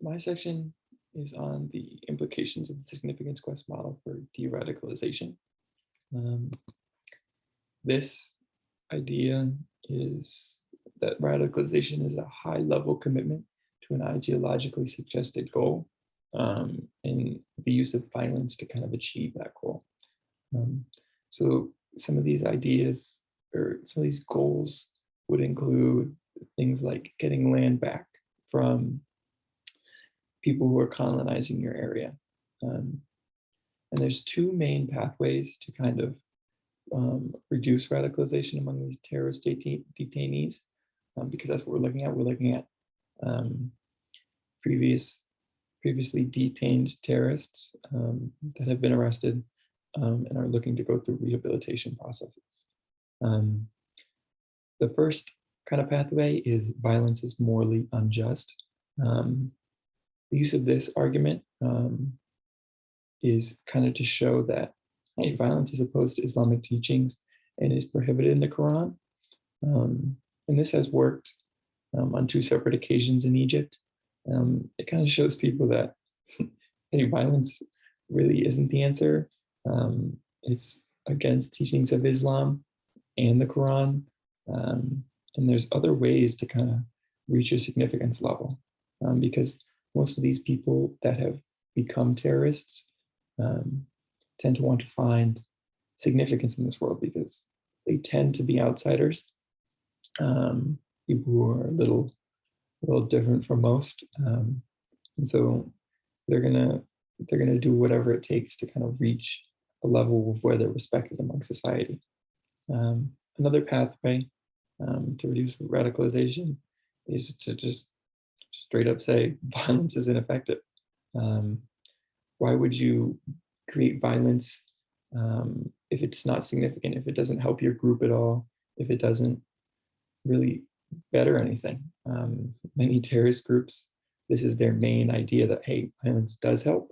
my section is on the implications of the significance quest model for de-radicalization. This idea is that radicalization is a high-level commitment to an ideologically suggested goal, and the use of violence to kind of achieve that goal. So some of these ideas or some of these goals would include things like getting land back from people who are colonizing your area. And there's two main pathways to kind of reduce radicalization among these terrorist detainees, because that's what we're looking at. We're looking at previously detained terrorists that have been arrested and are looking to go through rehabilitation processes. The first kind of pathway is violence is morally unjust. The use of this argument is kind of to show that hey, violence is opposed to Islamic teachings and is prohibited in the Quran. And this has worked on two separate occasions in Egypt. It kind of shows people that hey, violence really isn't the answer. It's against teachings of Islam and the Quran. And there's other ways to kind of reach a significance level, because most of these people that have become terrorists tend to want to find significance in this world because they tend to be outsiders, people who are a little different from most, and so they're gonna do whatever it takes to kind of reach a level of where they're respected among society. Another pathway to reduce radicalization is to just straight up say violence is ineffective. Why would you create violence if it's not significant, if it doesn't help your group at all, if it doesn't really better anything? Many terrorist groups, this is their main idea that, hey, violence does help.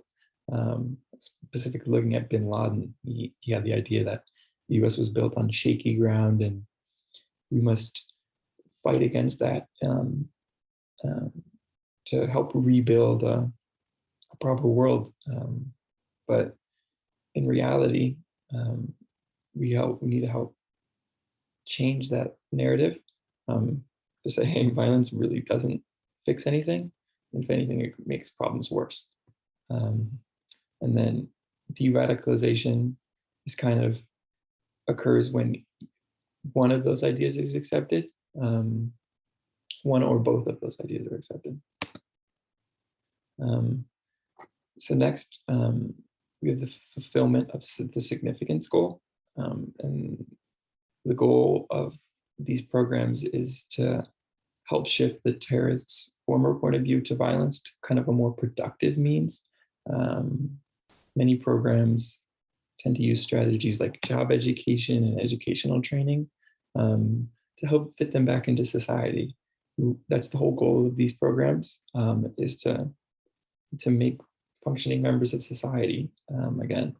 Specifically looking at bin Laden, he had the idea that the US was built on shaky ground and we must fight against that to help rebuild a proper world. But in reality, we need to help change that narrative to say, hey, violence really doesn't fix anything. If anything, it makes problems worse. And then de-radicalization is kind of occurs when one of those ideas is accepted, one or both of those ideas are accepted. So next, we have the fulfillment of the significance goal. And the goal of these programs is to help shift the terrorists' former point of view to violence to kind of a more productive means. Many programs tend to use strategies like job education and educational training to help fit them back into society. That's the whole goal of these programs, is to make functioning members of society again,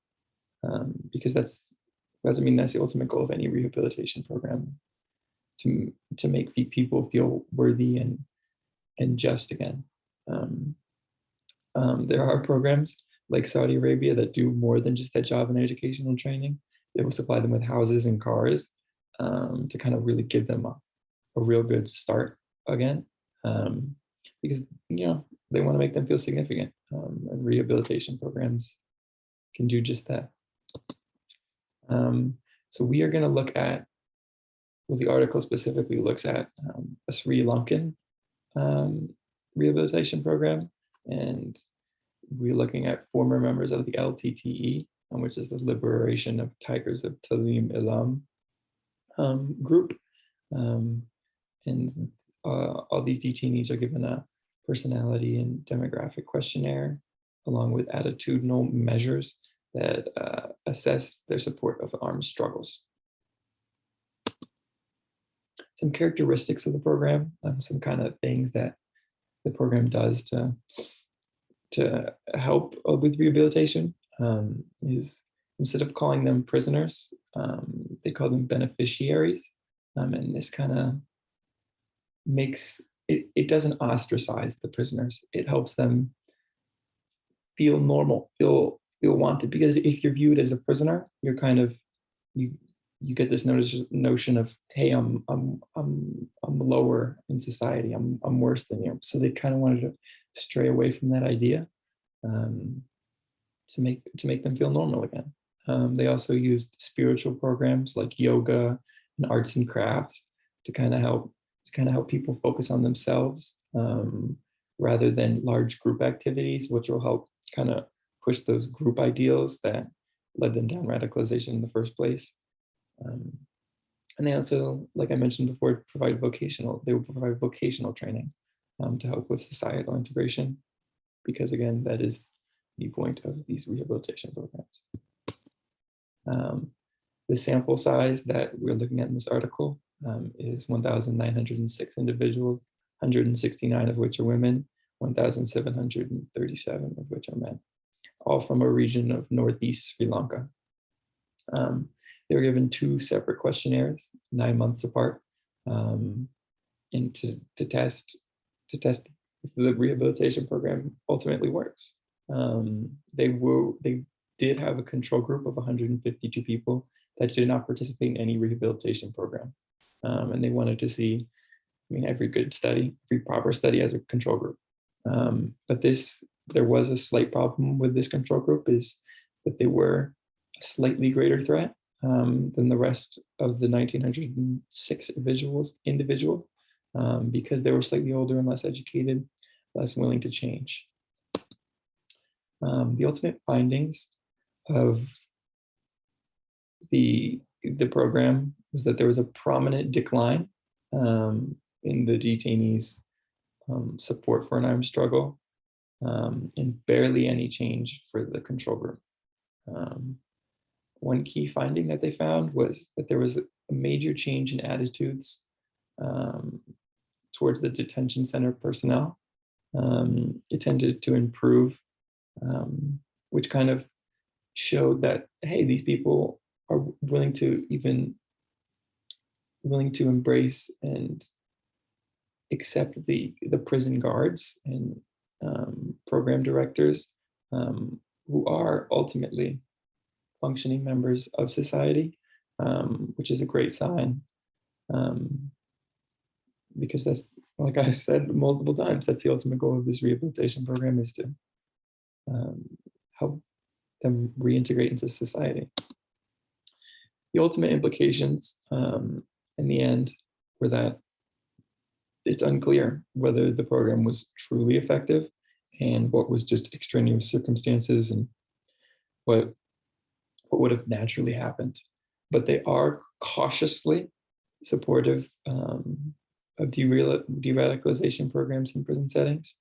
because that's the ultimate goal of any rehabilitation program, to make people feel worthy and just again. There are programs like Saudi Arabia that do more than just that job and educational training. They will supply them with houses and cars to kind of really give them a real good start again, because they want to make them feel significant, and rehabilitation programs can do just that. So we are going to look at, well, the article specifically looks at a Sri Lankan rehabilitation program, and we're looking at former members of the LTTE, which is the Liberation of Tigers of Talim Ilam group. And all these detainees are given a personality and demographic questionnaire, along with attitudinal measures that assess their support of armed struggles. Some characteristics of the program, some kind of things that the program does to help with rehabilitation, is instead of calling them prisoners, they call them beneficiaries. And this kind of makes it doesn't ostracize the prisoners. It helps them feel normal, feel wanted. Because if you're viewed as a prisoner, you're kind of you get this notion of, hey, I'm lower in society. I'm worse than you. So they kind of wanted to stray away from that idea, to make them feel normal again. They also used spiritual programs like yoga and arts and crafts to kind of help people focus on themselves, rather than large group activities, which will help kind of push those group ideals that led them down radicalization in the first place. And they also, like I mentioned before, they will provide vocational training, to help with societal integration, because again, that is the point of these rehabilitation programs. The sample size that we're looking at in this article is 1,906 individuals, 169 of which are women, 1,737 of which are men, all from a region of Northeast Sri Lanka. They were given 2 separate questionnaires, 9 months apart, and to test if the rehabilitation program ultimately works. They did have a control group of 152 people that did not participate in any rehabilitation program. And they wanted to see, every proper study has a control group. But there was a slight problem with this control group, is that they were a slightly greater threat than the rest of the 1,906 individuals, because they were slightly older and less educated, less willing to change. The ultimate findings of the program was that there was a prominent decline in the detainees' support for an armed struggle, and barely any change for the control group. One key finding that they found was that there was a major change in attitudes towards the detention center personnel. It tended to improve, which kind of showed that, hey, these people are willing to embrace and accept the prison guards and program directors, who are ultimately functioning members of society, which is a great sign, because that's, like I've said multiple times, that's the ultimate goal of this rehabilitation program, is to help them reintegrate into society. The ultimate implications in the end were that it's unclear whether the program was truly effective and what was just extraneous circumstances and what would have naturally happened. But they are cautiously supportive of de-radicalization programs in prison settings.